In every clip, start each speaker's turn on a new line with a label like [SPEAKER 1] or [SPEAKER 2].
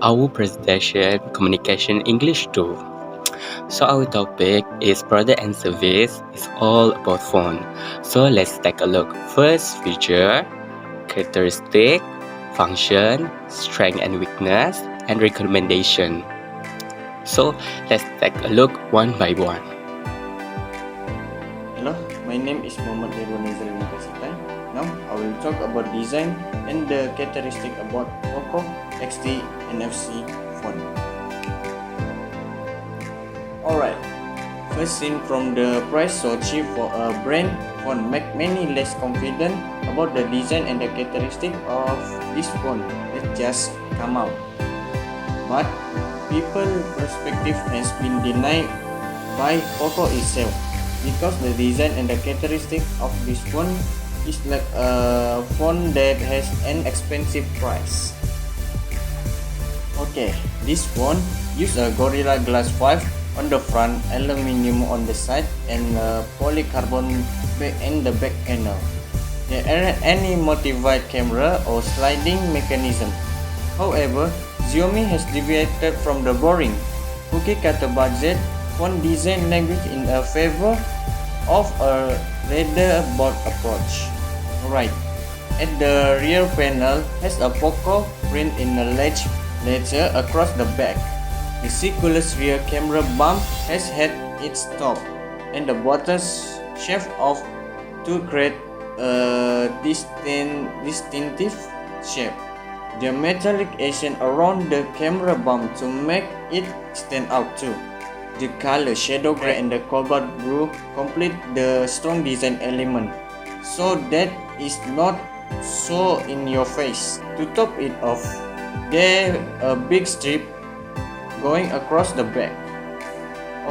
[SPEAKER 1] our presentation Communication English 2. So our topic is product and service. It's all about phone. So let's take a look. First, feature, characteristic, function, strength and weakness, and recommendation. So let's take a look one by one.
[SPEAKER 2] Hello, my name is Muhammad Nizar University. Now I will talk about design and the characteristic about Poco X3 NFC phone. Alright, first thing from the price so cheap for a brand phone make many less confident about the design and the characteristic of this phone that just come out. But people perspective has been denied by Poco itself, because the design and the characteristic of this phone is like a phone that has an expensive price. Okay, this phone use a Gorilla Glass 5 on the front, aluminium on the side, and polycarbon in the back panel. There aren't any multi-wide camera or sliding mechanism. However, Xiaomi has deviated from the boring cookie-cutter budget phone design language in a favor of a leather-bound approach. Alright, at the rear panel has a Poco print in a large letter across the back. The circular rear camera bump has had its top and the bottom shaved off to create a distinctive shape. The metallic accent around the camera bump to make it stand out too. The color shadow gray and the cobalt blue complete the strong design element, so that is not so in your face. To top it off, there a big strip going across the back.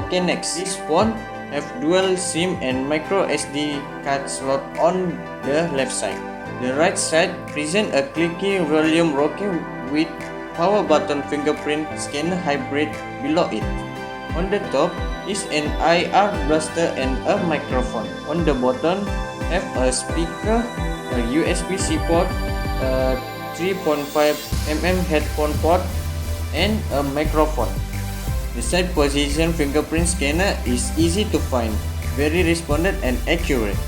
[SPEAKER 2] Okay, next, this phone have dual SIM and micro SD card slot on the left side. The right side present a clicky volume rocker with power button fingerprint scanner hybrid below it. On the top is an IR blaster and a microphone. On the bottom have a speaker, a USB-C port, a 3.5mm headphone port, and a microphone. The side position fingerprint scanner is easy to find, very responsive and accurate.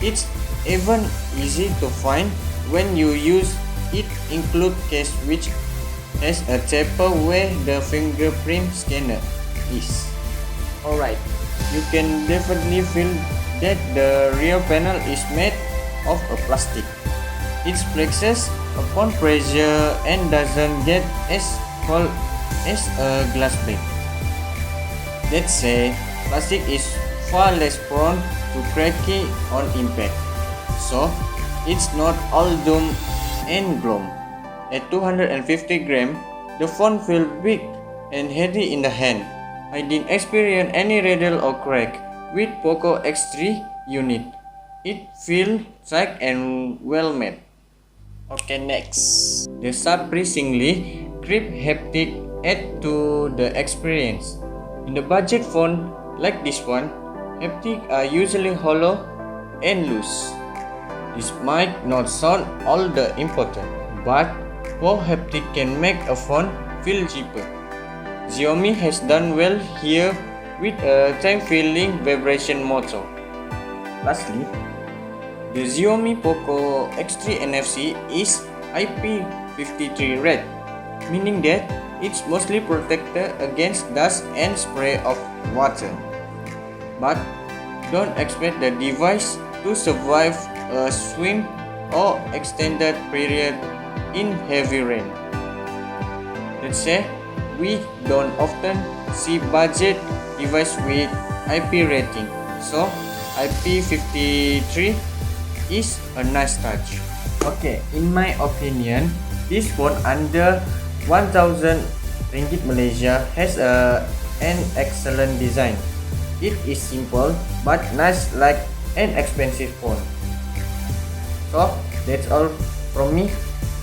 [SPEAKER 2] It's even easy to find when you use it. Include case which has a taper where the fingerprint scanner is. Alright, you can definitely feel that the rear panel is made of a plastic. It flexes upon pressure and doesn't get as cold as a glass plate. Let's say plastic is far less prone to cracking on impact, so it's not all doom and gloom. At 250 grams, the phone feels big and heavy in the hand. I didn't experience any rattle or crack with Poco X3 unit. It feels tight and well made. Okay, next, the surprisingly crisp haptic add to the experience. In the budget phone like this one, haptics are usually hollow and loose. This might not sound all that important, but poor haptic can make a phone feel cheaper. Xiaomi has done well here with a time-feeling vibration motor. Lastly, the Xiaomi Poco X3 NFC is IP53 rated, meaning that it's mostly protected against dust and spray of water. But don't expect the device to survive a swim or extended period in heavy rain. Let's say we don't often see budget device with IP rating, so IP53 is a nice touch. Okay, in my opinion, this phone under 1000 ringgit Malaysia has an excellent design. It is simple but nice like an expensive phone. So that's all from me.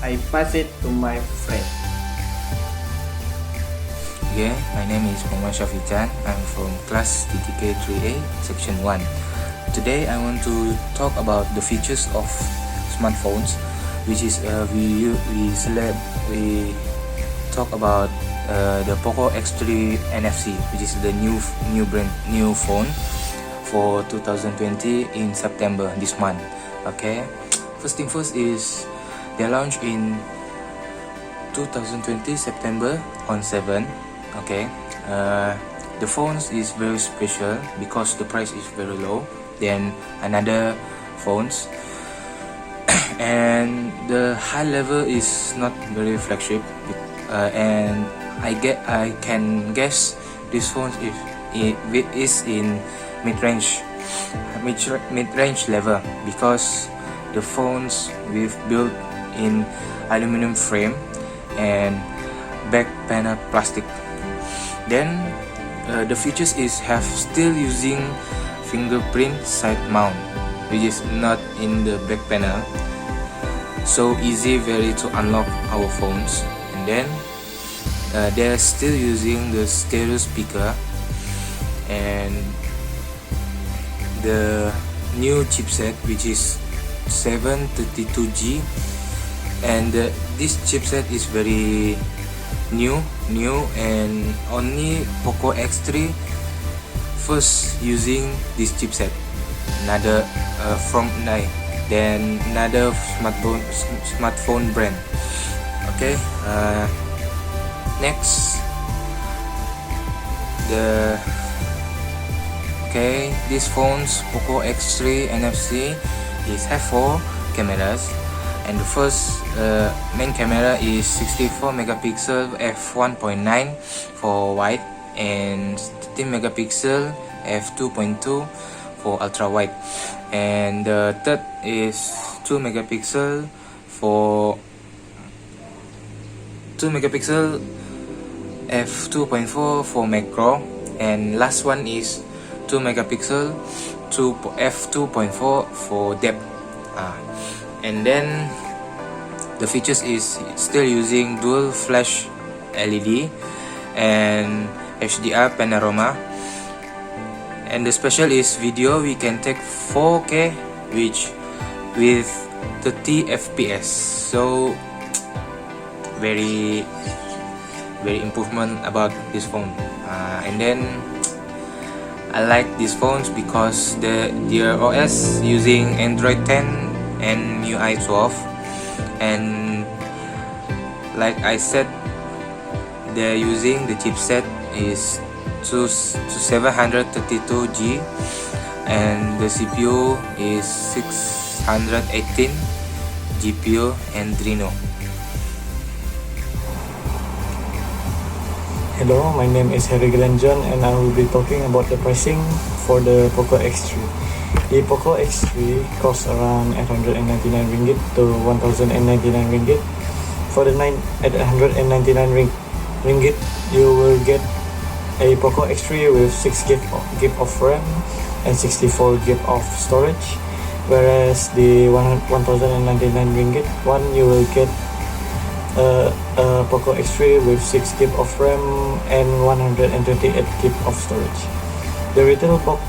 [SPEAKER 2] I pass it to my friend.
[SPEAKER 3] Yeah, my name is Muhammad Shafiqan. I'm from class TTK 3A, section 1. Today I want to talk about the features of smartphones, which is we talk about the Poco X3 NFC, which is the new phone for 2020 in September this month. Okay, first thing first is they launched in 2020 September on 7. Okay, the phones is very special because the price is very low than another phones. And the high level is not very flagship, and I can guess this phone is in mid-range level because the phones we've built in aluminum frame and back panel plastic. Then the features is have still using fingerprint side mount, which is not in the back panel, so easy very to unlock our phones. And then they're still using the stereo speaker and the new chipset, which is 732G, and this chipset is very new and only Poco X3 first using this chipset, another then another smartphone brand. Okay, next this phone's Poco X3 NFC have 4 cameras, and the first main camera is 64 megapixel f1.9 for wide and 13 megapixel f2.2 for ultra wide, and the third is 2 megapixel f2.4 for macro, and last one is 2 megapixel f2.4 for depth. And then the features is still using dual flash LED and HDR panorama, and the special is video we can take 4K with 30 fps, so very improvement about this phone. And then I like these phones because their OS using Android 10 and MIUI 12, and like I said, they're using the chipset is 732G, and the CPU is 618, GPU Adreno.
[SPEAKER 4] Hello, my name is Harry Glenjon and I will be talking about the pricing for the Poco X3. The Poco X3 costs around 899 ringgit to 1099 ringgit. For the 899 ringgit, you will get a Poco X3 with 6 GB of RAM and 64 GB of storage, whereas the 1099 ringgit one, you will get a Poco X3 with 6 GB of RAM and 128 GB of storage. The retail box,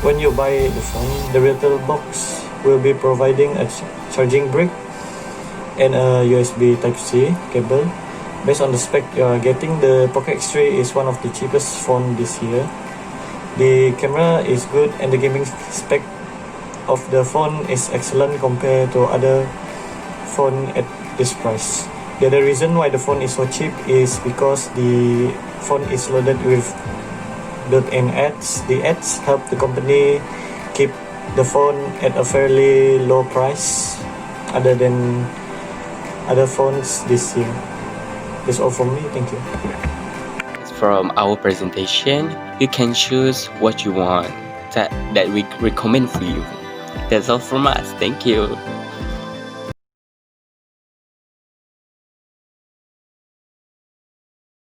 [SPEAKER 4] when you buy the phone, the retail box will be providing a charging brick and a USB Type-C cable. Based on the spec you are getting, the Poco X3 is one of the cheapest phone this year. The camera is good and the gaming spec of the phone is excellent compared to other phone at this price. The other reason why the phone is so cheap is because the phone is loaded with built-in ads. The ads help the company keep the phone at a fairly low price other than other phones this year. That's all from me. Thank you.
[SPEAKER 1] From our presentation, you can choose what you want that we recommend for you. That's all from us. Thank you.